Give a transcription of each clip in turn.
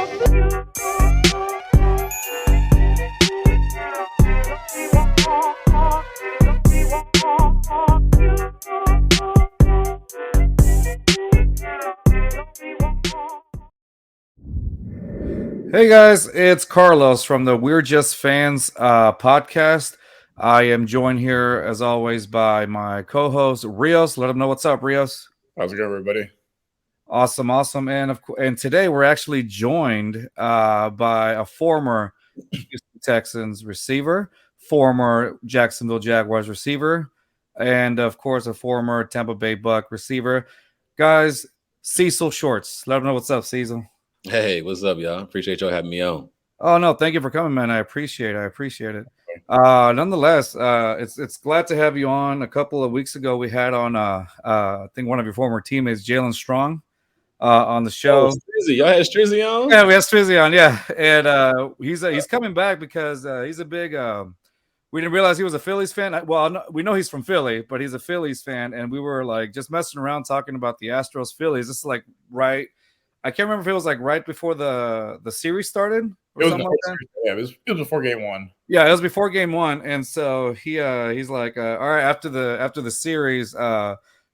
Hey guys, it's Carlos from the We're Just Fans podcast. I am joined here as always by my co-host Rios. Let them know what's up, Rios. How's it going, everybody? Awesome, and today we're actually joined by a former Houston Texans receiver, former Jacksonville Jaguars receiver, and of course a former Tampa Bay Buck receiver. Guys, Cecil Shorts. Let them know what's up, Cecil. Hey, what's up, y'all? Appreciate y'all having me on. Oh no, thank you for coming, man. I appreciate it. Nonetheless, it's glad to have you on. A couple of weeks ago, we had on I think one of your former teammates, Jalen Strong, on the show. Strizzy. Y'all had Strizzy on? Yeah, we had Strizzy on. Yeah, and he's coming back because he's a big. We didn't realize he was a Phillies fan. Well, we know he's from Philly, but he's a Phillies fan, and we were like just messing around talking about the Astros Phillies. This is like right. I can't remember if it was like right before the series started. It was before, yeah, it was before game one. Yeah, it was before game one, and so he's like, all right, after the series,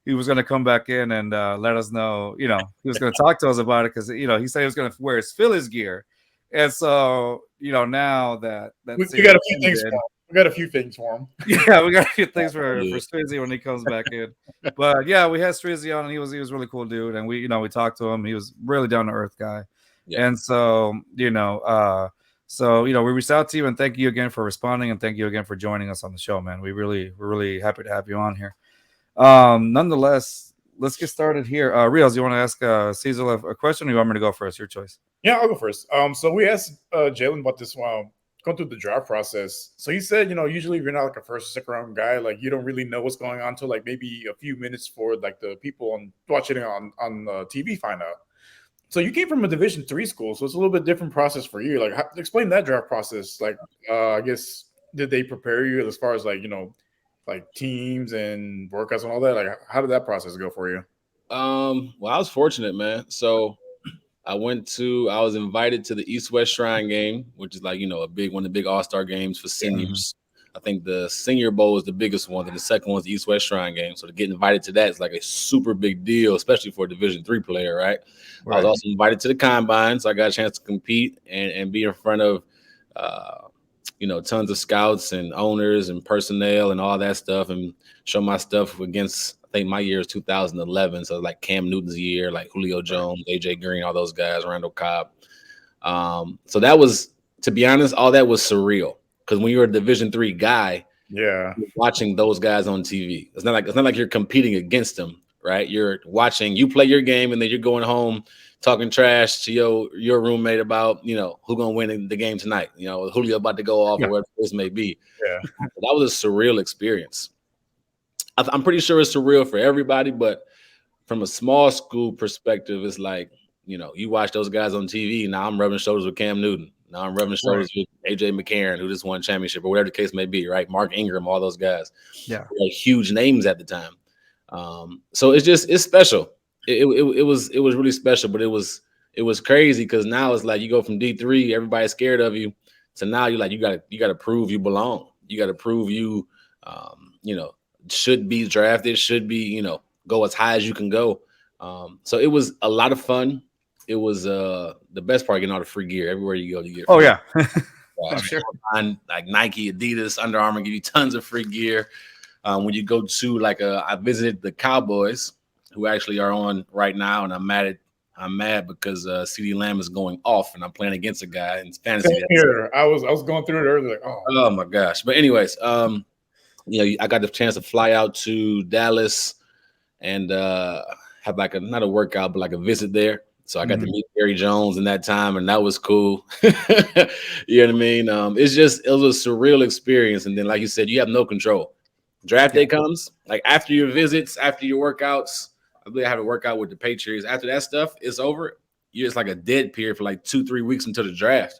he was going to come back in and let us know. You know, he was going to talk to us about it because he said he was going to wear his Phillies gear, and so now that we got a few things. We got a few things for him. Yeah, we got a few things for Strizzy when he comes back in. But yeah, we had Strizzy on, and he was a really cool dude, and we talked to him. He was really down to earth guy, and so we reached out to you and thank you again for responding and thank you again for joining us on the show, man. We're really happy to have you on here. Nonetheless, let's get started here. Rios, you want to ask Cecil a question, or you want me to go first? Your choice. Yeah, I'll go first. So we asked Jalen about this while going through the draft process. So he said, usually if you're not like a first or second round guy, like you don't really know what's going on until like maybe a few minutes for like the people watching it on TV find out. So you came from a Division III school, so it's a little bit different process for you. Like, explain that draft process. Like, I guess did they prepare you as far as like like teams and workouts and all that? Like, how did that process go for you? Well, I was fortunate, man. So I was invited to the East-West Shrine game, which is like, one of the big all-star games for seniors. I think the Senior Bowl is the biggest one, and the second one is the East-West Shrine game. So to get invited to that is like a super big deal, especially for a Division III player, right? I was also invited to the Combine, so I got a chance to compete and be in front of, tons of scouts and owners and personnel and all that stuff and show my stuff against, I think my year is 2011, so like Cam Newton's year, like Julio Jones, AJ Green, all those guys, Randall Cobb. So that was, to be honest, all that was surreal. Because when you're a Division III guy, you're watching those guys on TV. It's not like you're competing against them, right? You're watching, you play your game, and then you're going home talking trash to your roommate about who's gonna win the game tonight. Julio about to go off or whatever this may be. Yeah, that was a surreal experience. I'm pretty sure it's surreal for everybody, but from a small school perspective, it's like you watch those guys on TV. Now I'm rubbing shoulders with Cam Newton. Now I'm rubbing shoulders with AJ McCarron, who just won a championship, or whatever the case may be, right? Mark Ingram, all those guys. Yeah. Like huge names at the time. So it's special. It was really special, but it was crazy because now it's like you go from D3, everybody's scared of you, to now you're like, you gotta prove you belong. You gotta prove you should be drafted, should be, go as high as you can go. So it was a lot of fun. It was the best part, getting all the free gear everywhere you go. You get free. Sure. Like Nike, Adidas, Under Armour give you tons of free gear. When you go to I visited the Cowboys, who actually are on right now, and I'm mad because CeeDee Lamb is going off, and I'm playing against a guy in fantasy. Here, I was going through it earlier. Like, oh my gosh! But anyways, I got the chance to fly out to Dallas and have like not a workout, but like a visit there. So I got to meet Jerry Jones in that time, and that was cool. You know what I mean? It was a surreal experience. And then, like you said, you have no control. Draft day comes, like after your visits, after your workouts. I believe I have a workout with the Patriots. After that stuff is over, you're just like a dead period for like 2-3 weeks until the draft.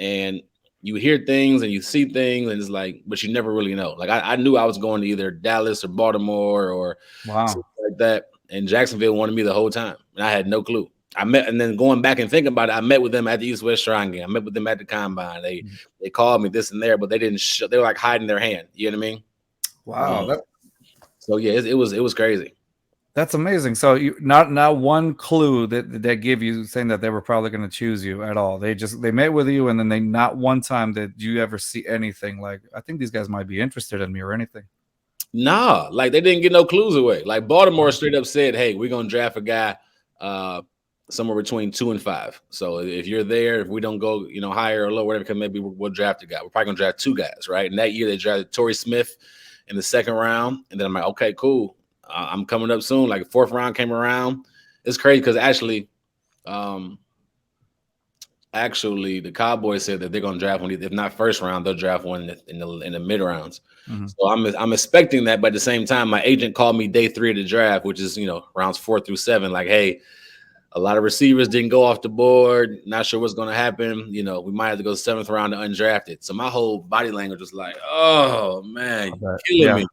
And you hear things and you see things, and it's like, but you never really know. Like I knew I was going to either Dallas or Baltimore or something like that. And Jacksonville wanted me the whole time, and I had no clue. I met, and then going back and thinking about it, I met with them at the East West Shrine game. I met with them at the combine. They called me this and there, but they didn't. They were like hiding their hand. You know what I mean? Wow. So yeah, it was crazy. That's amazing. So you not one clue that they give you saying that they were probably going to choose you at all. They met with you, and then they not one time did you ever see anything like, I think these guys might be interested in me or anything. Nah, like they didn't get no clues away. Like Baltimore straight up said, "Hey, we're gonna draft a guy somewhere between 2 and 5. So if you're there, if we don't go, higher or low, whatever, because maybe we'll draft a guy. We're probably gonna draft 2 guys, right?" And that year they drafted Torrey Smith in the 2nd round, and then I'm like, okay, cool. I'm coming up soon. Like 4th round came around. It's crazy because actually, the Cowboys said that they're gonna draft one. If not 1st round, they'll draft one in the mid rounds. Mm-hmm. So I'm expecting that, but at the same time, my agent called me day 3 of the draft, which is rounds 4 through 7. Like, hey, a lot of receivers didn't go off the board. Not sure what's going to happen. We might have to go 7th round to undrafted. So my whole body language was like, oh man, you're killing me.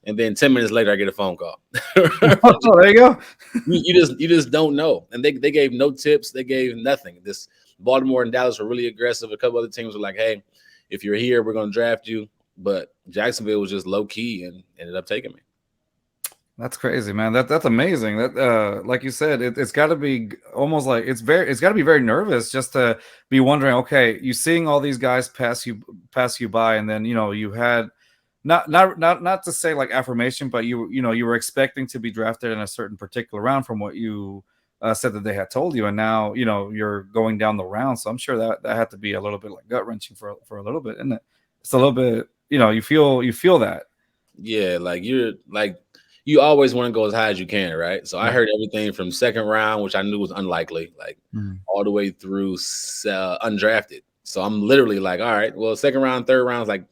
And then 10 minutes later, I get a phone call. Oh, there you go. you just don't know. And they gave no tips. They gave nothing. This Baltimore and Dallas were really aggressive. A couple other teams were like, hey, if you're here, we're going to draft you. But Jacksonville was just low key and ended up taking me. That's crazy, man. That's amazing. That like you said, it's got to be almost like it's got to be very nervous just to be wondering. Okay, you seeing all these guys pass you by, and then you had not to say like affirmation, but you were expecting to be drafted in a certain particular round from what you said that they had told you, and now you're going down the round. So I'm sure that had to be a little bit like gut wrenching for a little bit, isn't it? It's a little bit, you feel that. Yeah, like you're like. You always want to go as high as you can, right? So I heard everything from 2nd round, which I knew was unlikely, like all the way through undrafted. So I'm literally like, all right, well, 2nd round, 3rd round, like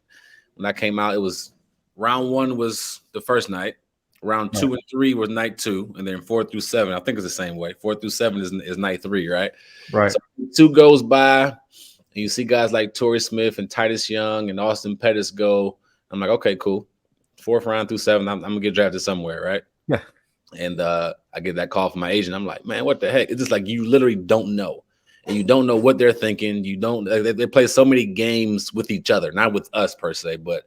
when I came out, it was round 1 was the first night, round 2 and 3 was night 2, and then 4 through 7, I think it's the same way. 4 through 7 is night 3, right? Right. So 2 goes by, and you see guys like Torrey Smith and Titus Young and Austin Pettis go. I'm like, okay, cool. 4th round through 7, I'm gonna get drafted somewhere, right? Yeah. And I get that call from my agent. I'm like, man, what the heck? It's just like you literally don't know, and you don't know what they're thinking. You don't. They play so many games with each other, not with us per se, but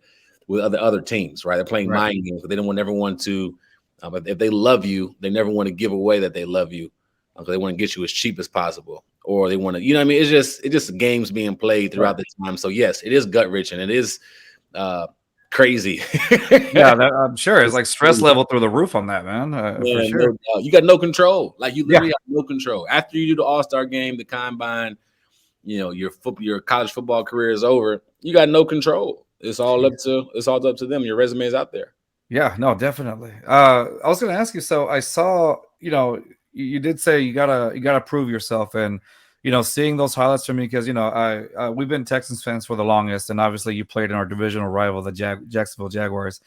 with other teams, right? They're playing mind games, but they don't want everyone to. But if they love you, they never want to give away that they love you, because they want to get you as cheap as possible, or they want to, what I mean? It's just games being played throughout the time. So yes, it is gut wrenching. It is. Crazy. Yeah, I'm sure it's like stress level through the roof on that, man. For sure. You got no control. Like you literally have no control. After you do the All-Star game, the combine, your college football career is over. You got no control. It's all up to them. Your resume is out there. Yeah, no, definitely. I was going to ask you. So I saw, you did say you gotta prove yourself, and seeing those highlights from me, because we've been Texans fans for the longest, and obviously you played in our divisional rival, the Jacksonville Jaguars,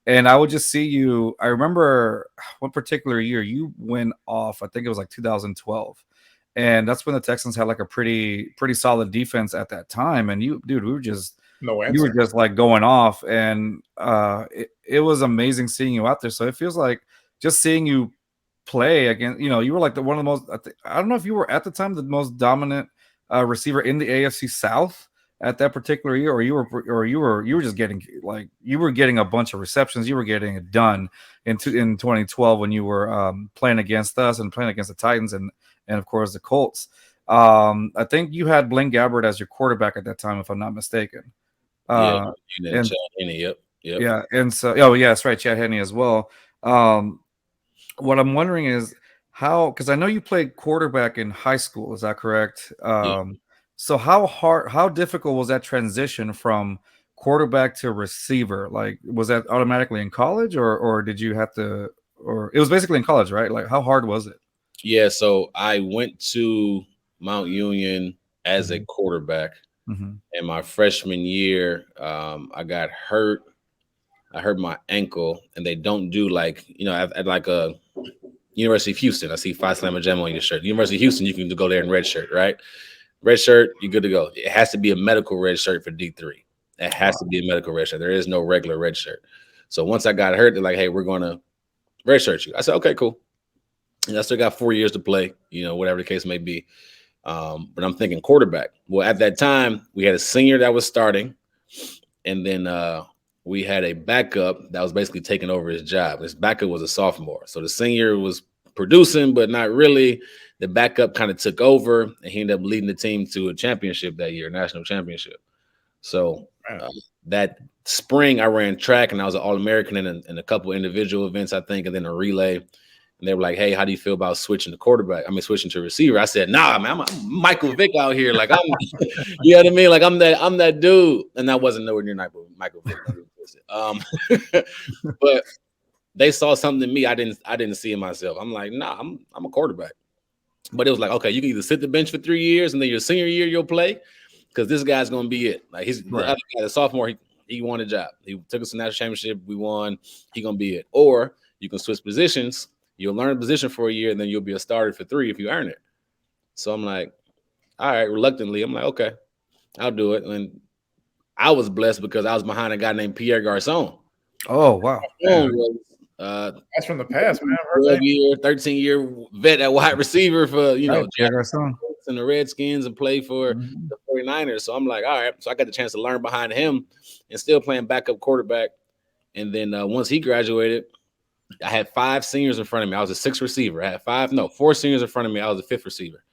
and I would just see you. I remember one particular year you went off. I think it was like 2012, and that's when the Texans had like a pretty solid defense at that time. And we were just you were just like going off, and it was amazing seeing you out there. So it feels like just seeing you play again, you were like one of the most, I don't know if you were at the time the most dominant receiver in the AFC South at that particular year, or you were just getting like, you were getting a bunch of receptions, you were getting it done in 2012 when you were playing against us and playing against the Titans and of course the Colts. I think you had Blaine Gabbert as your quarterback at that time, if I'm not mistaken. And Chad Henne, yep. Yeah, and so that's right, Chad Henne as well. What I'm wondering is because I know you played quarterback in high school, is that correct? So how difficult was that transition from quarterback to receiver? Like, was that automatically in college, or did you have to, or it was basically in college, right? Like, how hard was it? Yeah, so I went to Mount Union as a quarterback, and my freshman year, I got hurt. I hurt my ankle, and they don't do like, at like a University of Houston. I see Phi Slamma Jam on your shirt. University of Houston, you can go there in red shirt, right? Red shirt, you're good to go. It has to be a medical red shirt for D3. It has to be a medical red shirt. There is no regular red shirt. So once I got hurt, they're like, hey, we're going to red shirt you. I said, okay, cool. and I still got 4 years to play, whatever the case may be. But I'm thinking quarterback. Well, at that time, we had a senior that was starting, and then we had a backup that was basically taking over his job. His backup was a sophomore. So the senior was producing, but not really. The backup kind of took over, and he ended up leading the team to a championship that year, national championship. So that spring, I ran track, and I was an All-American in a couple individual events, I think, and then a relay. And they were like, "Hey, how do you feel about switching to quarterback? Switching to receiver?" I said, "Nah, man, I'm Michael Vick out here. Like you know what I mean? Like I'm that dude." And I wasn't nowhere near Michael Vick. But they saw something in me I didn't see in myself. I'm like, nah, I'm a quarterback. But it was like, okay, you can either sit the bench for 3 years and then your senior year you'll play, because this guy's gonna be it. Like he's the other guy, the sophomore, he won a job. He took us to national championship. We won. He gonna be it. Or you can switch positions. You'll learn a position for a year, and then you'll be a starter for 3 if you earn it. So I'm like, all right, reluctantly, I'm like, okay, I'll do it. And I was blessed because I was behind a guy named Pierre Garcon. Oh, wow. That's from the past, man. 13-year vet at wide receiver for, Pierre Garcon and the Redskins, and play for the 49ers. So I'm like, all right. So I got the chance to learn behind him and still playing backup quarterback. And then once he graduated, I had 5 seniors in front of me. I was a 6th receiver. I had 4 seniors in front of me. I was a 5th receiver.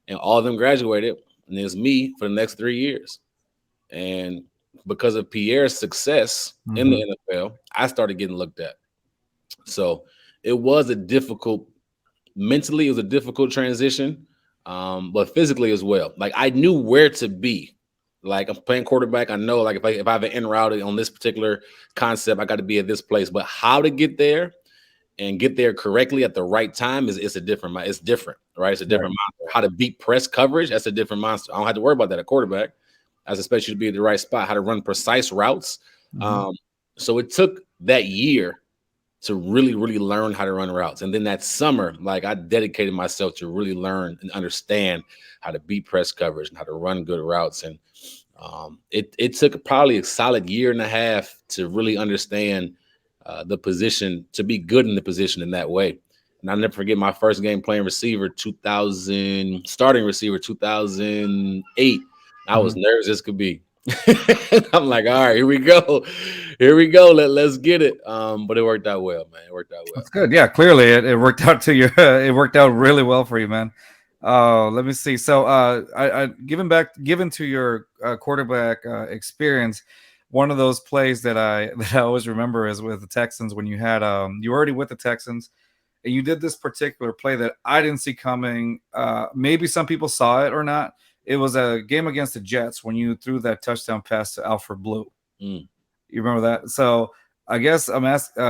And all of them graduated. And it was me for the next 3 years. And because of Pierre's success in the NFL, I started getting looked at. So it was mentally, it was a difficult transition, but physically as well. Like I knew where to be. Like I'm playing quarterback. I know, like if I have an en route on this particular concept, I got to be at this place. But how to get there and get there correctly at the right time it's different, right? It's a different monster. How to beat press coverage, that's a different monster. I don't have to worry about that at quarterback. I was expect you to be at the right spot, how to run precise routes. So it took that year to really, really learn how to run routes. And then that summer, like I dedicated myself to really learn and understand how to beat press coverage and how to run good routes. And it took probably a solid year and a half to really understand the position, to be good in the position in that way. And I'll never forget my first game playing receiver, starting receiver, 2008. I was nervous as could be. I'm like, all right, here we go. Let's get it. But it worked out well, man. It worked out well. That's good. Yeah, clearly it worked out to you. It worked out really well for you, man. Let me see. So, given to your quarterback experience, one of those plays that I always remember is with the Texans when you had you were already with the Texans. And you did this particular play that I didn't see coming. Maybe some people saw it or not. It was a game against the Jets when you threw that touchdown pass to Alfred Blue. You remember that? So I guess I'm asking,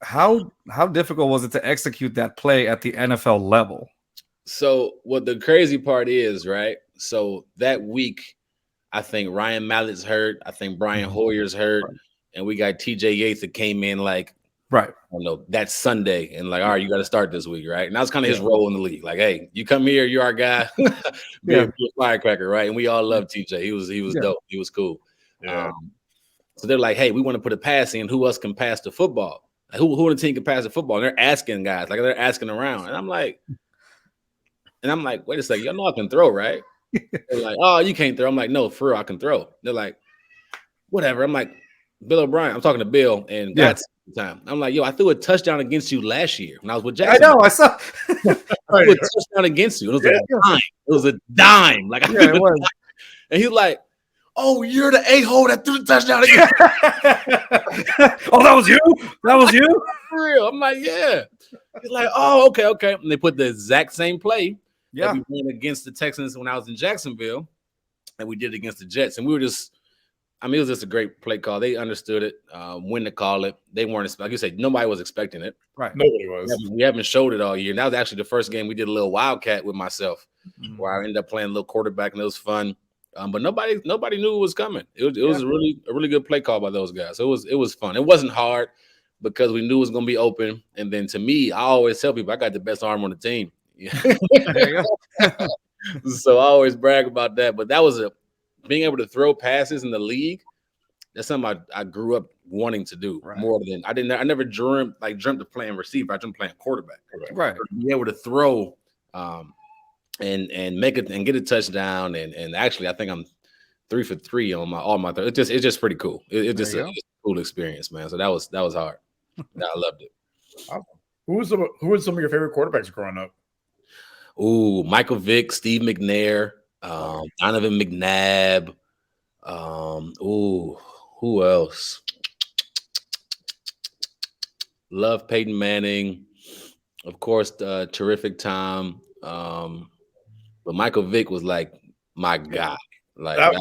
how difficult was it to execute that play at the NFL level? So what the crazy part is, right? So that week, I think Ryan Mallett's hurt. I think Brian Hoyer's hurt. Right. And we got TJ Yates that came in like, right. I don't know, that Sunday, and like, all right, you got to start this week, right? And that was kind of his role in the league. Like, hey, you come here, you're our guy, be a firecracker, right? And we all love TJ. He was dope. He was cool. Yeah. So they're like, hey, we want to put a pass in. Who else can pass the football? Like, who on the team can pass the football? And they're asking guys, like they're asking around, and I'm like, wait a second, y'all know I can throw, right? They're like, oh, you can't throw. I'm like, no, for real, I can throw. They're like, whatever. I'm like, Bill O'Brien. I'm talking to Bill and God's time. I'm like, yo, I threw a touchdown against you last year when I was with Jackson. I know, I saw. I threw a touchdown against you. It was a dime. It was a dime. Like, it was. And he's like, oh, you're the a-hole that threw the touchdown against Oh, that was you? That was you? For real. I'm like, yeah. He's like, oh, okay. And they put the exact same play that we went against the Texans when I was in Jacksonville, and we did it against the Jets. And we were just, it was just a great play call. They understood it, when to call it. They weren't, like you said, nobody was expecting it. Right. Nobody was. We haven't showed it all year. And that was actually the first game we did a little wildcat with myself, where I ended up playing a little quarterback, and it was fun. But nobody knew it was coming. It was a really good play call by those guys. So it was fun. It wasn't hard because we knew it was going to be open. And then to me, I always tell people I got the best arm on the team. There you go. So I always brag about that. But that was being able to throw passes in the league. That's something I grew up wanting to do more than I never dreamt of playing receiver. I dreamt playing quarterback. Right. To be able to throw and make it and get a touchdown. And actually I think I'm 3 for 3 on all my it's just pretty cool. It's just a cool experience, man. So that was hard. I loved it. Awesome. Who were some of your favorite quarterbacks growing up? Ooh, Michael Vick, Steve McNair, Donovan McNabb. Who else? Love Peyton Manning, of course. Terrific Tom. But Michael Vick was like my guy. Like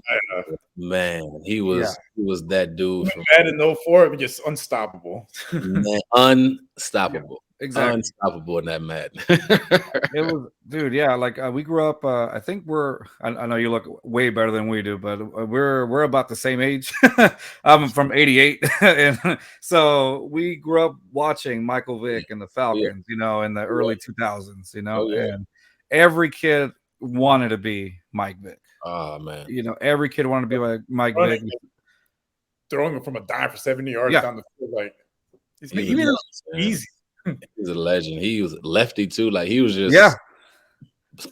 man, he was that dude. Madden 04, just unstoppable. Man, unstoppable. Yeah, exactly. Unstoppable in that Madden. It was, dude. Yeah, like we grew up. I think I know you look way better than we do, but we're about the same age. I'm from '88, and so we grew up watching Michael Vick and the Falcons. You know, in the early 2000s. You know, and every kid wanted to be Mike Vick. Oh man, you know, every kid wanted to be like Mike Vick. Throwing him from a dime for 70 yards down the field, like it's easy. He's a legend. He was lefty too. Like he was just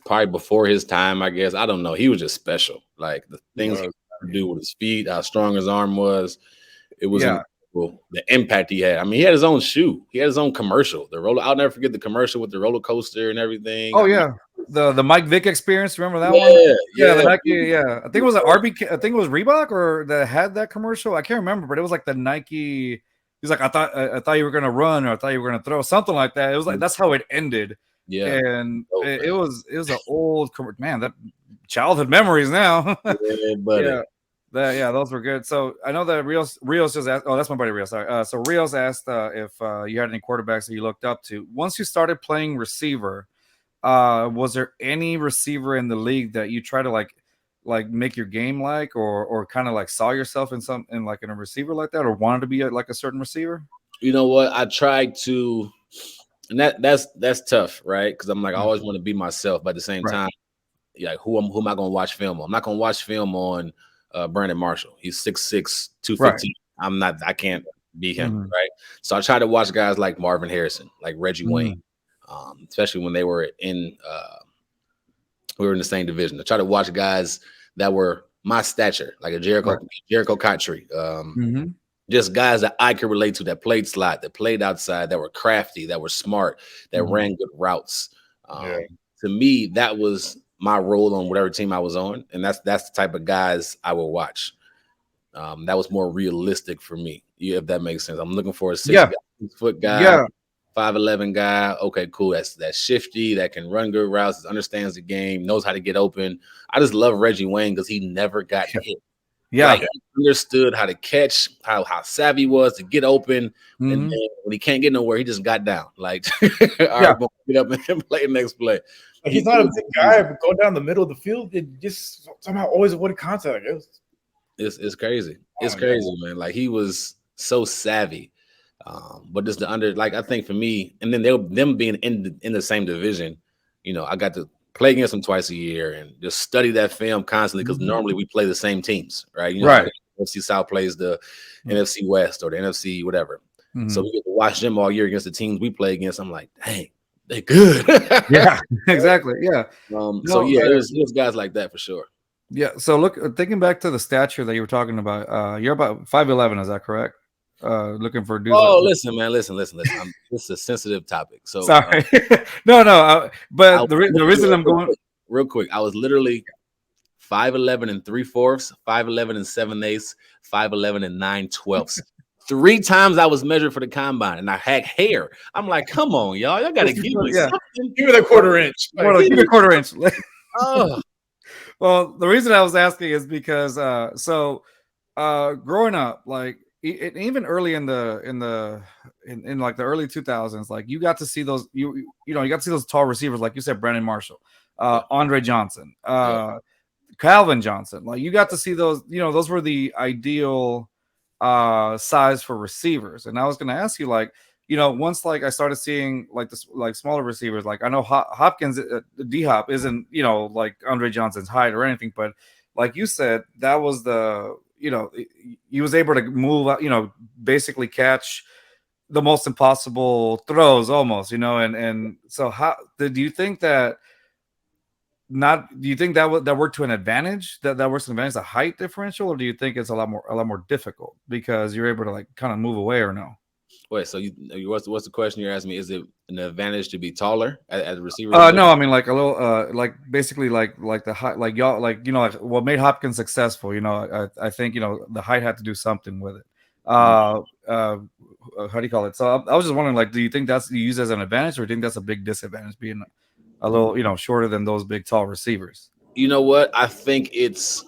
probably before his time, I guess. I don't know. He was just special. Like the things he could do with his feet, how strong his arm was. It was incredible. The impact he had. I mean, he had his own shoe. He had his own commercial. I'll never forget the commercial with the roller coaster and everything. Oh yeah. The Mike Vick experience. Remember that one? Yeah, the Nike. Yeah, I think it was an RB. I think it was Reebok or that had that commercial. I can't remember, but it was like the Nike. He's like, I thought you were gonna run, or I thought you were gonna throw, something like that. It was like that's how it ended. Yeah, and it was an old man. That childhood memories now. Buddy. Those were good. So I know that Rios just asked. Oh, that's my buddy Rios. Sorry. So Rios asked if you had any quarterbacks that you looked up to once you started playing receiver. Was there any receiver in the league that you try to like make your game like, or kind of like saw yourself in a receiver like that, or wanted to be like a certain receiver? You know what? I tried to, and that's tough, right? Because I'm like, I always want to be myself, but at the same time, like who am I going to watch film on? I'm not going to watch film on Brandon Marshall. He's 6'6", 215. I can't be him, right? So I try to watch guys like Marvin Harrison, like Reggie Wayne. Especially when they were we were in the same division. I try to watch guys that were my stature, like a Jericho Cottree. Just guys that I could relate to, that played slot, that played outside, that were crafty, that were smart, that ran good routes. To me, that was my role on whatever team I was on, and that's the type of guys I would watch. That was more realistic for me, if that makes sense. I'm looking for a 6-foot guy. 5'11" guy. Okay, cool. That's shifty, that can run good routes, understands the game, knows how to get open. I just love Reggie Wayne because he never got hit. He understood how to catch, how savvy he was to get open, and then when he can't get nowhere, he just got down. Like, all right, get up and play the next play. He's not a big guy, but go down the middle of the field, it just somehow always avoided contact. It's crazy. It's crazy, man. Like he was so savvy. But just I think for me, and then them being in the same division, you know, I got to play against them twice a year and just study that film constantly because normally we play the same teams, right? You know, NFC South plays the NFC West or the NFC whatever. So we get to watch them all year against the teams we play against. I'm like, dang, they're good. Exactly. Yeah. There's guys like that for sure. Yeah. So look, thinking back to the stature that you were talking about, you're about 5'11", is that correct? Looking for dudes. Oh, listen, man, listen. This is a sensitive topic. So sorry. No. But the reason I'm going real quick, I was literally 5'11 3/4, 5'11 7/8, 5'11 9/12. 3 times I was measured for the combine, and I had hair. I'm like, come on, y'all gotta give me something. Give me that quarter inch. Give me a quarter inch. Oh. Well, the reason I was asking is because growing up, like even early in like the early 2000s, like you got to see those you got to see those tall receivers, like you said, Brandon Marshall, Andre Johnson, Calvin Johnson. Like you got to see those. You know, those were the ideal size for receivers. And I was going to ask you, like, you know, once like I started seeing like this, like smaller receivers, like I know Hopkins, D-Hop isn't, you know, like Andre Johnson's height or anything, but like you said, that was the he was able to move, basically catch the most impossible throws almost, and so how do you think that not do you think that worked to an advantage, that works to an advantage, the height differential, or do you think it's a lot more difficult because you're able to like kind of move away, or no? Wait, so what's the question you're asking me? Is it an advantage to be taller as a receiver? No, I mean like a little, like basically like the height, like y'all, like like what made Hopkins successful. I think the height had to do something with it. How do you call it? So I was just wondering, like, do you think that's you use as an advantage, or do you think that's a big disadvantage, being a little shorter than those big tall receivers? You know what? I think it's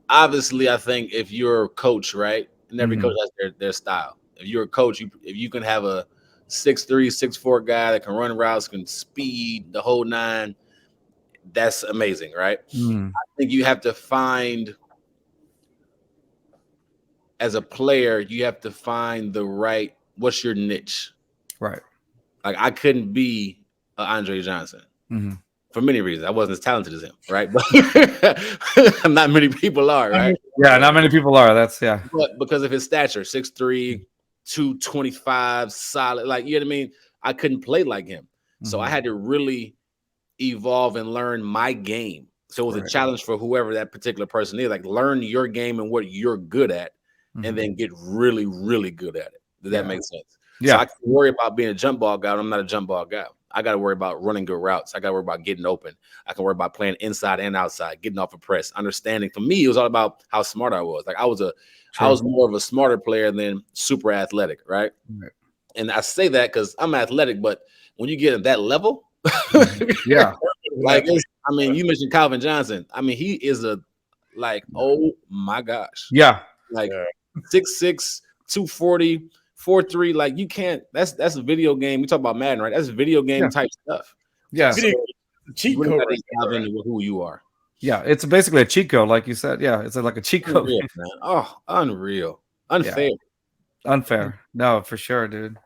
obviously. I think if you're a coach, right, and every coach has their style. If you're a coach, if you can have a 6'3", 6'4" guy that can run routes, can speed the whole nine, that's amazing, right? I think you have to find, as a player, you have to find what's your niche, right? Like I couldn't be Andre Johnson for many reasons. I wasn't as talented as him, right? But not many people are, right? Yeah, not many people are. That's But because of his stature, 6'3", 225, solid, like, you know what I mean? I couldn't play like him. So I had to really evolve and learn my game. So it was a challenge for whoever that particular person is. Like, learn your game and what you're good at, and then get really, really good at it. Does that make sense? Yeah. So I can worry about being a jump ball guy. I'm not a jump ball guy. I got to worry about running good routes. I got to worry about getting open. I can worry about playing inside and outside, getting off a press, understanding. For me, it was all about how smart I was. Like I was more of a smarter player than super athletic, right? And I say that because I'm athletic, but when you get at that level, like I mean, you mentioned Calvin Johnson. I mean, he is oh my gosh, like 6'6", 240. 4-3, like you can't. That's a video game. We talk about Madden, right? That's video game type stuff. Yeah, so cheat code. Who you are. Yeah, it's basically a cheat code, like you said. Yeah, it's like a cheat code. Unreal, man. Oh, unreal, unfair, unfair. No, for sure, dude.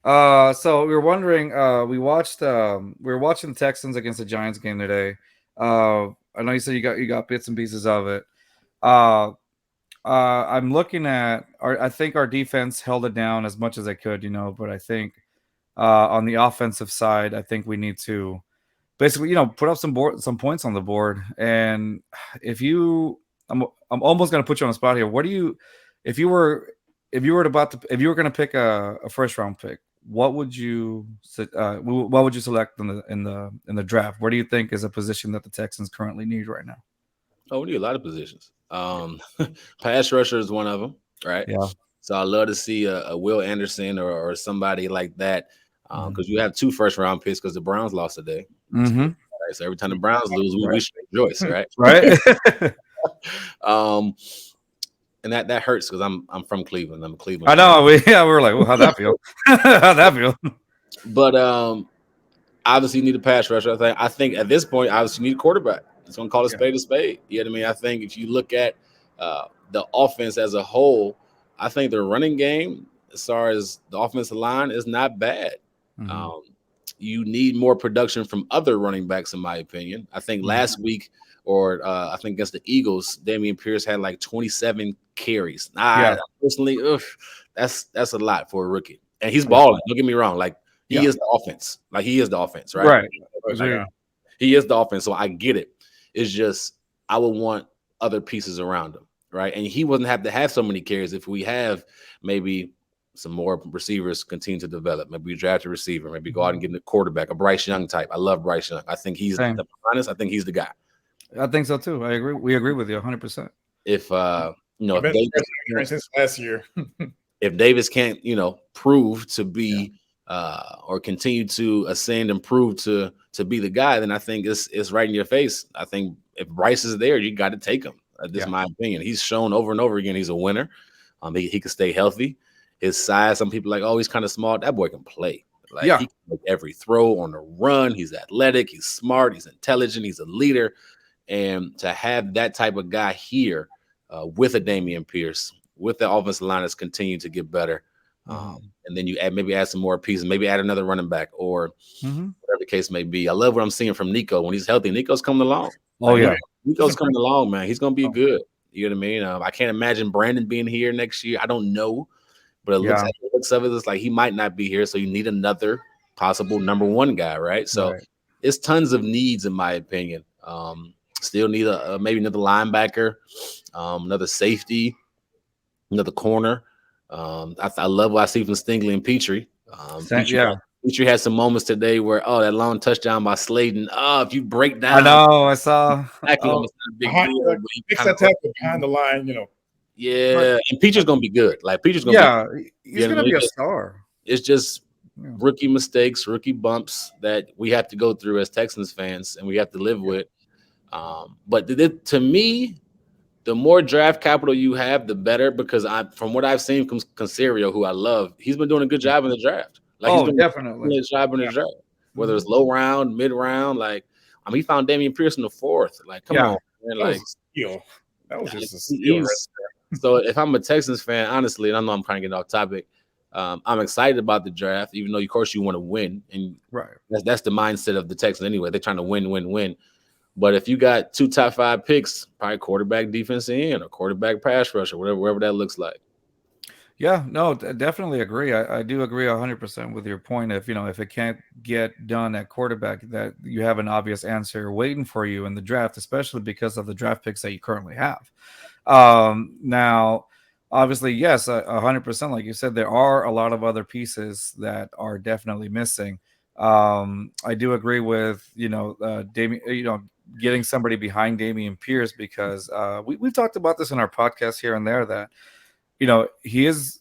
So we were wondering. We were watching the Texans against the Giants game today. I know you said you got bits and pieces of it. I'm looking at I think our defense held it down as much as they could, but I think on the offensive side, I think we need to basically, put up some points on the board. And I'm almost gonna put you on the spot here. If you were gonna pick a first round pick, what would you select in the draft? Where do you think is a position that the Texans currently need right now? Oh, we need a lot of positions. Pass rusher is one of them, right? Yeah. So I love to see a Will Anderson or somebody like that, because you have 2 first-round picks because the Browns lost today. Right? So every time the Browns lose, we should rejoice, right? Right. And that hurts because I'm from Cleveland. I'm a Cleveland. I know. We were like, well, how'd that feel? How'd that feel? But obviously, you need a pass rusher. I think at this point, obviously, you need a quarterback. It's going to call a spade a spade. You know what I mean? I think if you look at the offense as a whole, I think the running game, as far as the offensive line, is not bad. You need more production from other running backs, in my opinion. I think last week, or I think against the Eagles, Dameon Pierce had like 27 carries. Personally, that's a lot for a rookie. And he's balling. Don't get me wrong. Like, he is the offense. Like, he is the offense, right? Right. He is the offense, so I get it. It's just I would want other pieces around him, right? And he wouldn't have to have so many carries if we have maybe some more receivers continue to develop. Maybe we draft a receiver. Maybe go out and get a quarterback, a Bryce Young type. I love Bryce Young. I think he's the honest. I think he's the guy. I think so too. I agree. We agree with you 100%. If since last year, if Davis can't prove to be or continue to ascend and prove to be the guy, then I think it's right in your face. I think if Bryce is there, you got to take him. This is my opinion. He's shown over and over again he's a winner. He can stay healthy. His size, some people are like, oh, he's kind of small. That boy can play. Like, he can make every throw on the run. He's athletic. He's smart. He's intelligent. He's a leader. And to have that type of guy here with a Dameon Pierce, with the offensive line that's continued to get better, and then you add some more pieces, maybe add another running back or whatever the case may be. I love what I'm seeing from Nico. When he's healthy, Nico's coming along. Oh, yeah. Nico's coming along, man. He's going to be good. You know what I mean? I can't imagine Brandon being here next year. I don't know, but it looks Yeah. like the looks of it is like he might not be here. So you need another possible number one guy, right? So Right. it's tons of needs, in my opinion. Still need a maybe another linebacker, another safety, another corner. I love what I see from Stingley and Petrie. Yeah. Petrie had some moments today where, that long touchdown by Slayton. Oh, if you break I down, know. I saw. tackle him, Oh, it's not a big Behind, deal. like, But he fix kind of, that tackle behind the line, but yeah, and Petrie's gonna be good. Like Petrie's gonna be, yeah, you he's know what I gonna mean? be a star. It's just Yeah. rookie mistakes, rookie bumps that we have to go through as Texans fans, and we have to live with. But to me, the more draft capital you have, the better. Because from what I've seen from Concerio, who I love, he's been doing a good job in the draft. Like he's Oh, been definitely. doing a job in the Yeah. draft, whether it's Mhm. low round, mid round. Like, he found Damian Pierce in the fourth. Like, come Yeah. on, man. That was Like, a steal. That was just a steal he's right so. If I'm a Texans fan, honestly, and I know I'm kind of getting off topic, I'm excited about the draft, even though of course you want to win, and Right. that's the mindset of the Texans anyway. They're trying to win, win, win. But if you got 2 top 5 picks, probably quarterback, defense end, or quarterback, pass rush, or wherever that looks like. Yeah, no, definitely agree. I do agree 100% with your point. If it can't get done at quarterback, that you have an obvious answer waiting for you in the draft, especially because of the draft picks that you currently have. Now, obviously, yes, 100%. Like you said, there are a lot of other pieces that are definitely missing. I do agree with Damien. Getting somebody behind Damian Pierce, because we've talked about this in our podcast here and there, that he is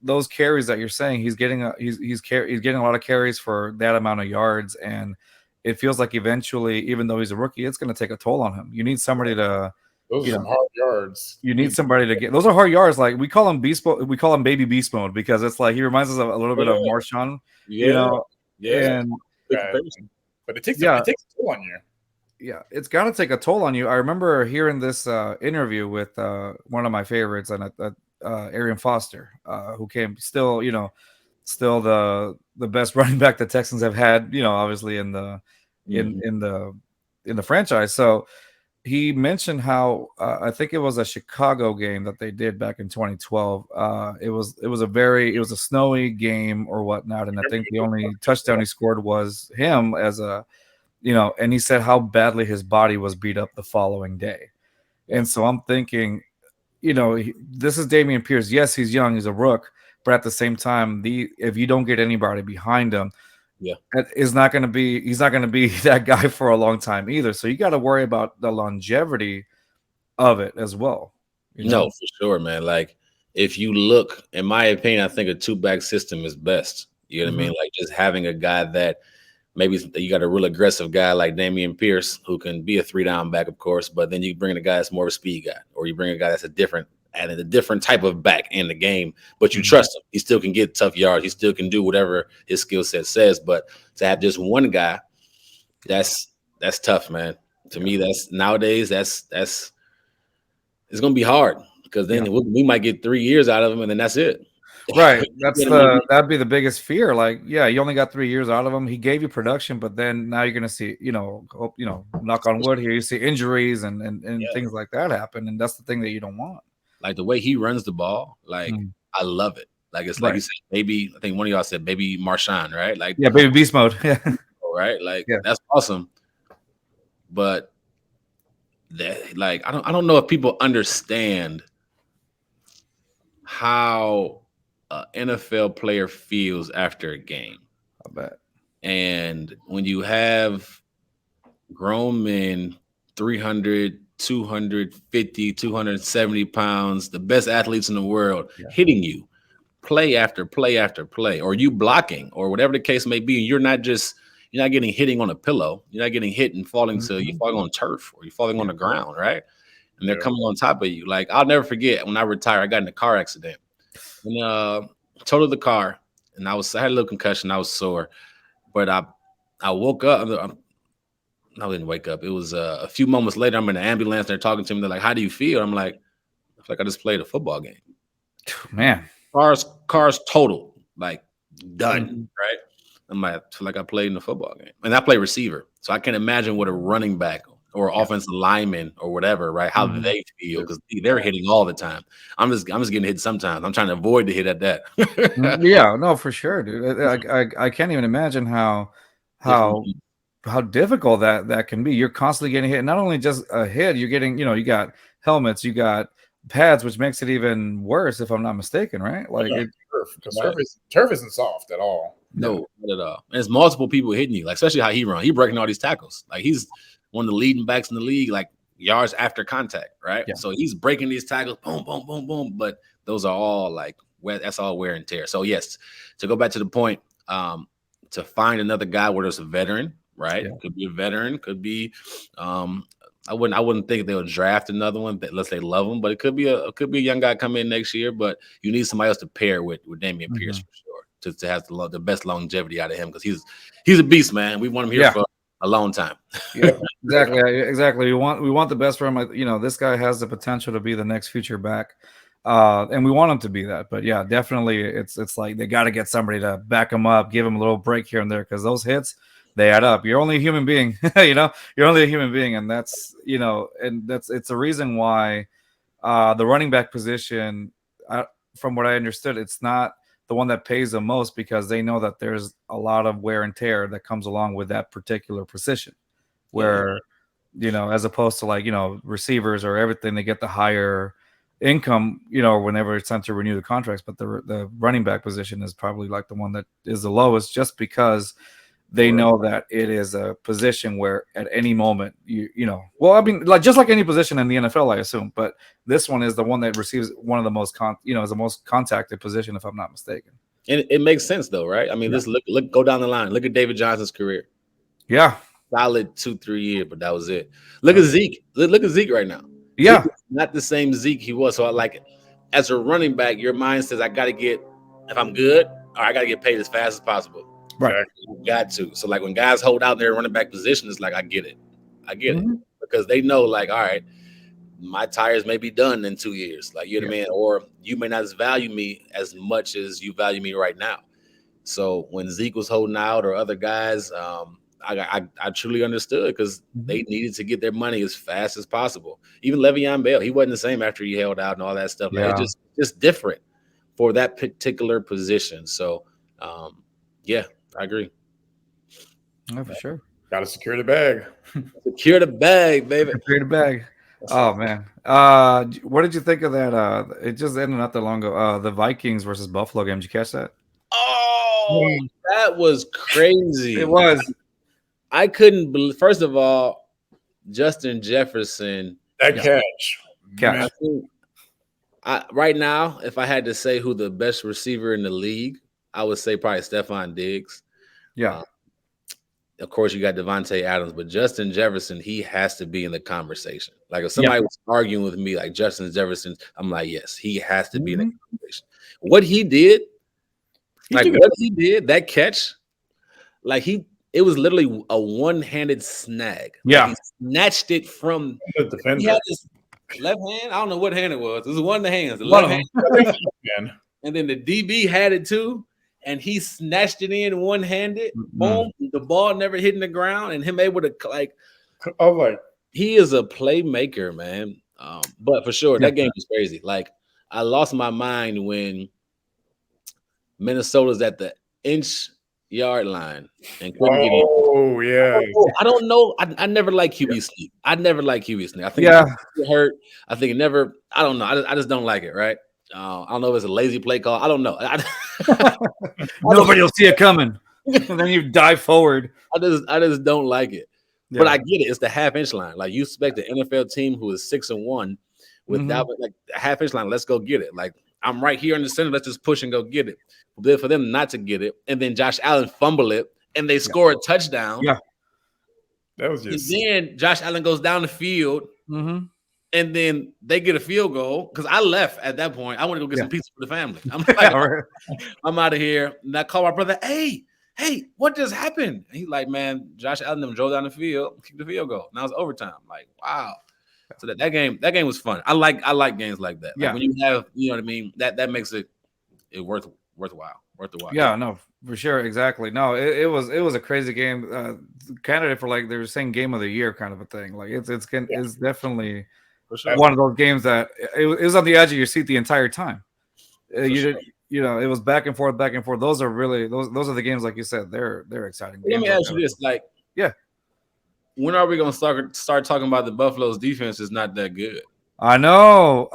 those carries that you're saying he's getting he's getting a lot of carries for that amount of yards, and it feels like eventually, even though he's a rookie, it's going to take a toll on him. You need somebody to Those are some hard yards. you need somebody to get those are hard yards. Like we call him beast mode, we call him baby beast mode, because it's like he reminds us of a little bit of Marshawn, Yeah. and Big comparison. But it takes Yeah. a toll on you. yeah, it's got to take a toll on you. I remember hearing this interview with one of my favorites, and Arian Foster, who came still the best running back the Texans have had, obviously in the in the franchise. So he mentioned how I think it was a Chicago game that they did back in 2012. It was a snowy game or whatnot, and I think the only touchdown he scored was him as a and he said how badly his body was beat up the following day. And so I'm thinking, this is Damian Pierce. Yes, he's young, he's a rook, but at the same time, if you don't get anybody behind him, he's not going to be that guy for a long time either. So you got to worry about the longevity of it as well. No, for sure, man. Like, if you look, in my opinion, I think a 2-back system is best. You know what I mean? Like, just having a guy that maybe you got a real aggressive guy like Damian Pierce, who can be a 3-down back, of course, but then you bring a guy that's more of a speed guy, or you bring a guy that's a different type of back in the game, but you trust him. He still can get tough yards. He still can do whatever his skill set says. But to have just one guy, that's tough, man. To me, that's nowadays that's it's gonna be hard, because then we might get 3 years out of him, and then that's it. Right. That'd be the biggest fear. Like, yeah, you only got 3 years out of him. He gave you production, but then now you're gonna see, knock on wood here, you see injuries and things like that happen, and that's the thing that you don't want. Like the way he runs the ball, like I love it. Like it's like you said, maybe I think one of y'all said baby Marshawn, right? Like baby beast mode. Yeah. Right. Like that's awesome. But that, like, I don't know if people understand how an NFL player feels after a game. I bet. And when you have grown men, 300, 250, 270 pounds, the best athletes in the world, hitting you play after play after play, or you blocking, or whatever the case may be, you're not getting hitting on a pillow. You're not getting hit and falling to you're falling on turf, or you're falling on the ground, right? And they're coming on top of you. Like, I'll never forget when I retired, I got in a car accident and totaled the car, and I had a little concussion. I was sore, but I woke up. I didn't wake up. It was a few moments later. I'm in the ambulance. They're talking to me. They're like, "How do you feel?" I'm like, "I feel like I just played a football game." Man, cars total, like done, right? I'm like, I feel like I played in a football game, and I play receiver, so I can imagine what a running back or offensive linemen or whatever, right? How they feel, because they're hitting all the time. I'm just getting hit sometimes. I'm trying to avoid the hit at that. Yeah, no, for sure, dude. I can't even imagine how difficult that can be. You're constantly getting hit. Not only just a hit, you're getting, you got helmets, you got pads, which makes it even worse, if I'm not mistaken, right? Like turf isn't soft at all. No, not at all. And it's multiple people hitting you, like especially how he run. He breaking all these tackles. Like he's one of the leading backs in the league, like yards after contact, right? Yeah. So he's breaking these tackles, boom, boom, boom, boom. But those are all like that's all wear and tear. So yes, to go back to the point, to find another guy where there's a veteran, right? Yeah. Could be a veteran, could be I wouldn't think they'll draft another one unless they love him, but it could be a young guy come in next year. But you need somebody else to pair with Dameon Pierce for sure to have the best longevity out of him, because he's a beast, man. We want him here for a long time. Yeah, exactly. We want the best for him. This guy has the potential to be the next future back, and we want him to be that. But yeah, definitely, it's like they got to get somebody to back him up, give him a little break here and there, because those hits, they add up. You're only a human being, you're only a human being, and that's it's a reason why the running back position, from what I understood, it's not the one that pays the most, because they know that there's a lot of wear and tear that comes along with that particular position, where as opposed to receivers or everything, they get the higher income whenever it's time to renew the contracts, but the running back position is probably like the one that is the lowest, just because they know that it is a position where at any moment just like any position in the NFL, I assume, but this one is the one that receives one of the most is the most contacted position, if I'm not mistaken. And it makes sense though, right? I mean, let's look go down the line. Look at David Johnson's career. Yeah, solid 2-3 years, but that was it. Look at Zeke. Look at Zeke right now. Yeah, Zeke is not the same Zeke he was. So I like it. As a running back, your mind says, I got to get, if I'm good, or I got to get paid as fast as possible. Right. You got to. So like when guys hold out their running back position, it's like, I get it. Because they know, like, all right, my tires may be done in 2 years. Like, you know what I mean? Or you may not value me as much as you value me right now. So when Zeke was holding out, or other guys, I truly understood, because they needed to get their money as fast as possible. Even Le'Veon Bell, he wasn't the same after he held out and all that stuff. Like, it's just different for that particular position. So, I agree. No, for sure. Got to secure the bag. Secure the bag, baby. Secure the bag. Oh man. What did you think of that? It just ended not that long ago. The Vikings versus Buffalo game. Did you catch that? Oh, that was crazy. It was. I couldn't believe. First of all, Justin Jefferson. That catch. I think right now, if I had to say who the best receiver in the league, I would say probably Stephon Diggs. Yeah. Of course, you got Devontae Adams, but Justin Jefferson, he has to be in the conversation. Like if somebody was arguing with me, like Justin Jefferson, I'm like, yes, he has to be in the conversation. What he did, that catch, like it was literally a one-handed snag. Yeah, like he snatched it from the defender. He had his left hand. I don't know what hand it was. It was one of the hands. The left hand. And then the DB had it too. And he snatched it in one-handed. Boom! The ball never hitting the ground, and him able to he is a playmaker, man. But for sure, that game was crazy. Like I lost my mind when Minnesota's at the inch-yard line and couldn't get in. Oh yeah. I don't know. I never like QB sneak. I never like QB sneak. I think it hurt. I think it never. I don't know. I just don't like it. Right. I don't know if it's a lazy play call. I don't know. Nobody will see it coming, and then you dive forward. I just don't like it. Yeah. But I get it. It's the half-inch line. Like you expect the NFL team who is 6-1 without like a half-inch line. Let's go get it. Like I'm right here in the center. Let's just push and go get it. But then for them not to get it, and then Josh Allen fumble it, and they score a touchdown. Yeah, that was just. And then Josh Allen goes down the field. And then they get a field goal, because I left at that point. I want to go get some pizza for the family. I'm like, I'm out of here. And I call my brother, hey, what just happened? And he's like, man, Josh Allen drove down the field, kicked the field goal. Now it's overtime. I'm like, wow. So that game was fun. I like games like that. Like when you have, you know what I mean? That makes it worthwhile. Worth the watch. Yeah, no, for sure, exactly. No, it was a crazy game. Candidate for like they were saying game of the year kind of a thing. Like it's definitely one of those games that it was on the edge of your seat the entire time. You know, it was back and forth, back and forth. Those are really those are the games, like you said, they're exciting. Let me ask you this: like, yeah, when are we gonna start talking about the Buffalo's defense is not that good? I know.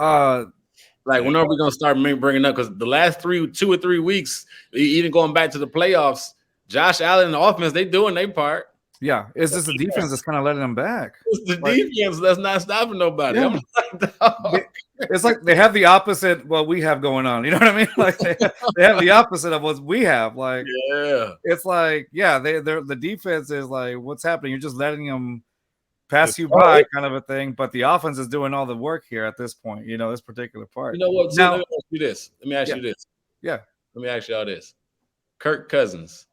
Like, when are we gonna start bringing up? Because the last 2 or 3 weeks, even going back to the playoffs, Josh Allen and the offense, they doing their part. Yeah, it's just the defense that's kind of letting them back. It's the defense that's not stopping nobody. Yeah. It's like they have the opposite what we have going on. You know what I mean? Like they have the opposite of what we have. Like, yeah, it's like, yeah, the defense is like, what's happening? You're just letting them pass you by, kind of a thing. But the offense is doing all the work here at this point. You know, this particular part. You know what? Now, let me ask you this. Let me ask you this. Yeah. Let me ask y'all this. Kirk Cousins,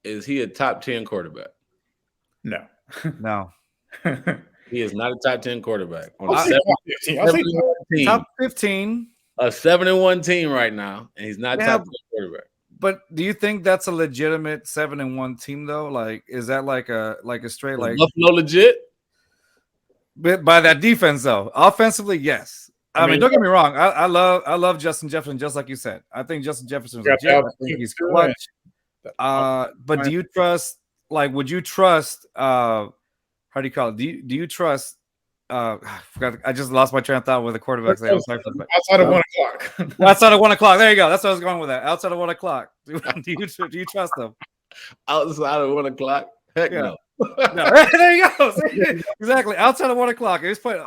is he a top 10 quarterback? No. No. He is not a top 10 quarterback. On I'll say top 15. A 7-1 team right now, and he's not top 10 quarterback. But do you think that's a legitimate 7-1 team though? Like, is that like a straight like Buffalo legit? But by that defense though, offensively, yes. I mean, don't get me wrong. I love Justin Jefferson, just like you said. I think Justin Jefferson is legit. I think he's clutch. But do you trust? Like, would you trust? How do you call it? Do you trust? I forgot. I just lost my train of thought with the quarterbacks. Outside of 1 o'clock. Outside of 1 o'clock. There you go. That's what I was going with. That outside of 1 o'clock. Do you trust them? Outside of 1 o'clock? Heck no. No. There you go. Exactly. Outside of 1 o'clock. He was playing